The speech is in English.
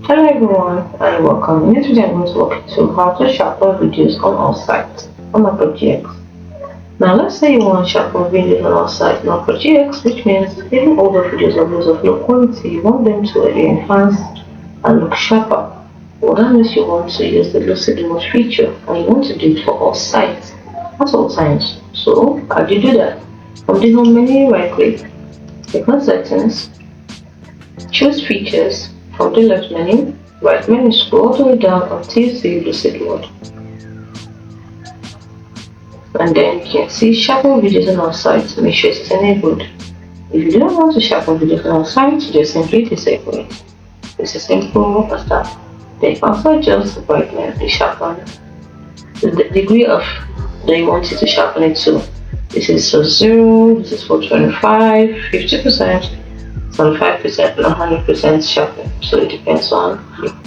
Hello everyone and welcome. In this video I'm going to walk you through how to sharpen videos on our site on our projects. Now let's say you want to sharpen videos on our site on our projects, which means even older videos or videos of low quality, you want them to be enhanced and look sharper. Well, that means you want to use the lucid mode feature and you want to do it for all sites at all times. So how do you do that? From the home menu, right click, click on settings, choose features. From the left menu, right menu, scroll all the way down until you see lucid mode. And then you can see sharpen videos on our site. Make sure it's enabled. If you don't want to sharpen videos on our site, just simply disable it. It's as simple as that. Then you can also adjust the brightness, the sharpen, the degree of that you want it to sharpen it to. This is for 0, this is for 25, 50%, 25%, and 100% sharpen. So it depends on you.